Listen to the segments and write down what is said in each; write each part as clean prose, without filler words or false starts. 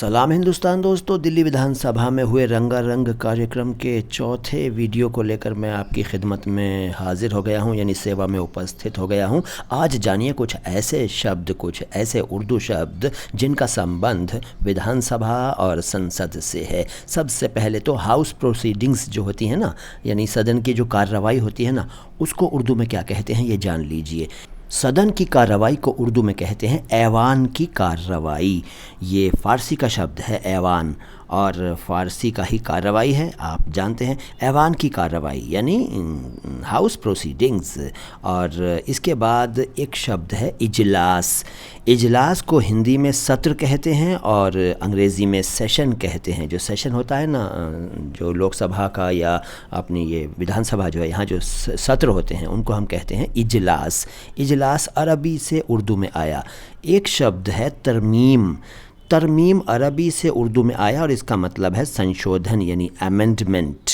सलाम हिंदुस्तान दोस्तों, दिल्ली विधानसभा में हुए रंगारंग कार्यक्रम के चौथे वीडियो को लेकर मैं आपकी खिदमत में हाजिर हो गया हूं, यानी सेवा में उपस्थित हो गया हूं। आज जानिए कुछ ऐसे शब्द, कुछ ऐसे उर्दू शब्द जिनका संबंध विधानसभा और संसद से है। सबसे पहले तो हाउस प्रोसीडिंग्स जो होती हैं ना, यानी सदन की जो कार्रवाई होती है ना, उसको उर्दू में क्या कहते हैं ये जान लीजिए। सदन की कार्रवाई को उर्दू में कहते हैं ऐवान की कार्रवाई। ये फ़ारसी का शब्द है ऐवान, और फ़ारसी का ही कार्रवाई है, आप जानते हैं। ऐवान की कार्रवाई यानी हाउस प्रोसीडिंग्स। और इसके बाद एक शब्द है इजलास। इजलास को हिंदी में सत्र कहते हैं और अंग्रेज़ी में सेशन कहते हैं। जो सेशन होता है ना, जो लोकसभा का या अपनी ये विधानसभा जो है, यहाँ जो सत्र होते हैं उनको हम कहते हैं इजलास। इजलास अरबी से उर्दू में आया। एक शब्द है तरमीम। तरमीम अरबी से उर्दू में आया और इसका मतलब है संशोधन यानी अमेंडमेंट।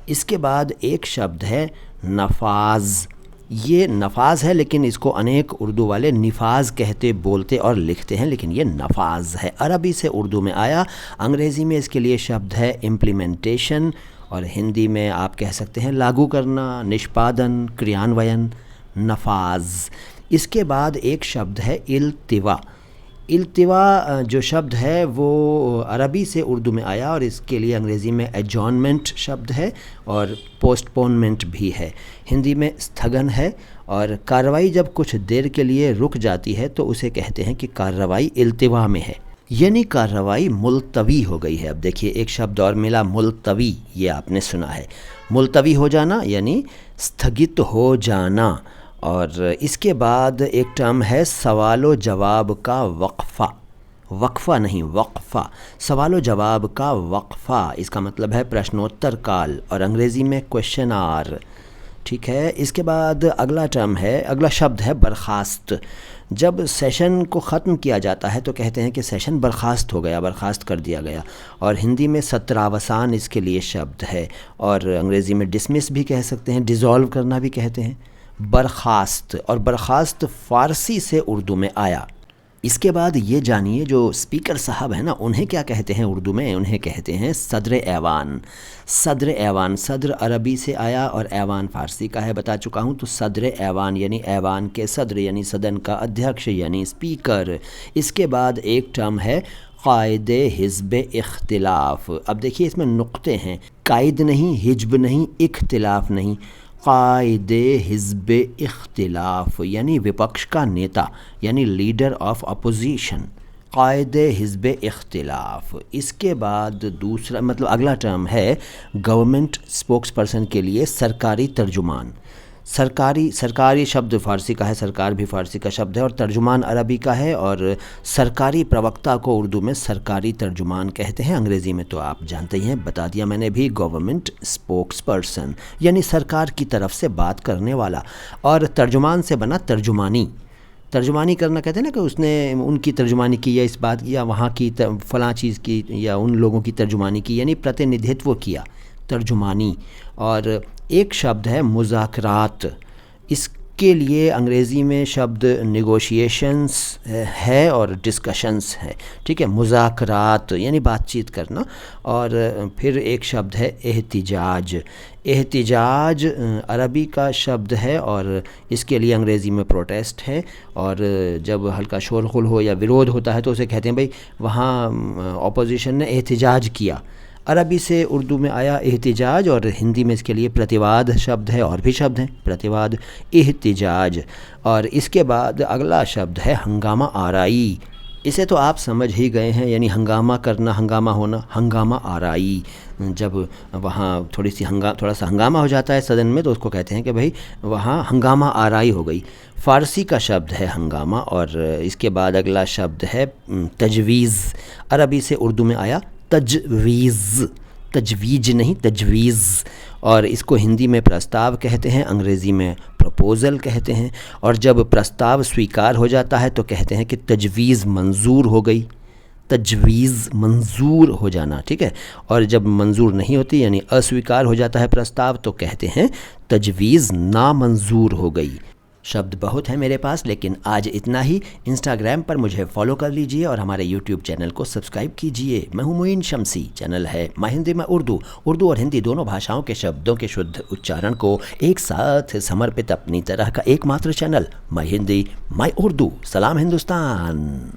इसके बाद एक शब्द है नफाज। ये नफाज है, लेकिन इसको अनेक उर्दू वाले निफाज कहते, बोलते और लिखते हैं, लेकिन ये नफाज है। अरबी से उर्दू में आया। अंग्रेज़ी में इसके लिए शब्द है इम्प्लीमेंटेशन, और हिंदी में आप कह सकते हैं लागू करना, निष्पादन, क्रियान्वयन, नफाज। इसके बाद एक शब्द है इल्तिवा। इल्तिवा जो शब्द है वो अरबी से उर्दू में आया और इसके लिए अंग्रेज़ी में एडजॉर्नमेंट शब्द है और पोस्टपोनमेंट भी है। हिंदी में स्थगन है। और कार्रवाई जब कुछ देर के लिए रुक जाती है तो उसे कहते हैं कि कार्रवाई इल्तिवा में है, यानी कार्रवाई मुलतवी हो गई है। अब देखिए एक शब्द और मिला, मुलतवी। ये आपने सुना है, मुलतवी हो जाना यानी स्थगित हो जाना। और इसके बाद एक टर्म है सवालो जवाब का वक्फ़ा। वक्फ़ा नहीं, वक्फ़ा। सवालो जवाब का वक्फ़ा, इसका मतलब है प्रश्नोत्तर काल, और अंग्रेज़ी में क्वेश्चन आवर। ठीक है। इसके बाद अगला टर्म है, अगला शब्द है बर्खास्त। जब सेशन को ख़त्म किया जाता है तो कहते हैं कि सेशन बर्खास्त हो गया, बर्खास्त कर दिया गया। और हिंदी में सत्रावसान इसके लिए शब्द है, और अंग्रेज़ी में डिसमिस भी कह सकते हैं, डिज़ोल्व करना भी कहते हैं। बर्खास्त, और बर्खास्त फ़ारसी से उर्दू में आया। इसके बाद ये जानिए जो स्पीकर साहब हैं ना, उन्हें क्या कहते हैं उर्दू में? उन्हें कहते हैं सदर ऐवान। सदर ऐवान, सदर अरबी से आया और ऐवान फ़ारसी का है, बता चुका हूँ। तो सदर ऐवान यानी ऐवान के सदर यानी सदन का अध्यक्ष यानी स्पीकर। इसके बाद एक टर्म है क़ायदे हिज़्ब इख्तिलाफ़। अब देखिए इसमें नुक्ते हैं, कायद नहीं, हिज्ब नहीं, इख्तिलाफ़ नहीं। क़ायदे हिज़्ब इख्तिलाफ़ यानी विपक्ष का नेता, यानी लीडर ऑफ अपोजिशन। क़ायदे हिज़्ब इख्तिलाफ़। इसके बाद दूसरा मतलब अगला टर्म है गवर्नमेंट स्पोक्स पर्सन के लिए सरकारी तर्जुमान। सरकारी शब्द फ़ारसी का है, सरकार भी फ़ारसी का शब्द है, और तर्जुमान अरबी का है। और सरकारी प्रवक्ता को उर्दू में सरकारी तर्जुमान कहते हैं। अंग्रेज़ी में तो आप जानते ही हैं, बता दिया मैंने भी, गवर्नमेंट स्पोक्स पर्सन यानी सरकार की तरफ से बात करने वाला। और तर्जुमान से बना तर्जुमानी। तर्जुमानी करना कहते हैं ना कि उसने उनकी तर्जुमानी की या इस बात की या वहाँ की फ़लाँ चीज़ की या उन लोगों की तर्जुमानी की, यानी प्रतिनिधित्व किया, तर्जुमानी। और एक शब्द है मुज़ाकरात। इसके लिए अंग्रेज़ी में शब्द नेगोशिएशंस है और डिस्कशंस है। ठीक है, मुज़ाकरात यानी बातचीत करना। और फिर एक शब्द है एहतिजाज। एहतिजाज अरबी का शब्द है और इसके लिए अंग्रेज़ी में प्रोटेस्ट है। और जब हल्का शोरगुल हो या विरोध होता है तो उसे कहते हैं भाई वहाँ अपोजिशन ने एहतिजाज किया। अरबी से उर्दू में आया एहतिजाज, और हिंदी में इसके लिए प्रतिवाद शब्द है, और भी शब्द हैं, प्रतिवाद, एहतिजाज। और इसके बाद अगला शब्द है हंगामा आराई। इसे तो आप समझ ही गए हैं, यानी हंगामा करना, हंगामा होना, हंगामा आराई। जब वहाँ थोड़ा सा हंगामा हो जाता है सदन में तो उसको कहते हैं कि भाई वहाँ हंगामा आराई हो गई। फ़ारसी का शब्द है हंगामा। और इसके बाद अगला शब्द है तजवीज़। अरबी से उर्दू में आया तजवीज़, तजवीज नहीं, तजवीज़। और इसको हिंदी में प्रस्ताव कहते हैं, अंग्रेज़ी में प्रपोज़ल कहते हैं। और जब प्रस्ताव स्वीकार हो जाता है तो कहते हैं कि तजवीज़ मंजूर हो गई। तजवीज़ मंजूर हो जाना, ठीक है। और जब मंजूर नहीं होती यानी अस्वीकार हो जाता है प्रस्ताव तो कहते हैं तजवीज़ नामंजूर हो गई। शब्द बहुत हैं मेरे पास, लेकिन आज इतना ही। इंस्टाग्राम पर मुझे फॉलो कर लीजिए और हमारे यूट्यूब चैनल को सब्सक्राइब कीजिए। मैं हूं मोइन शम्सी, चैनल है माय हिंदी में उर्दू। उर्दू और हिंदी दोनों भाषाओं के शब्दों के शुद्ध उच्चारण को एक साथ समर्पित अपनी तरह का एकमात्र channel, my Hindi my Urdu. सलाम हिंदुस्तान।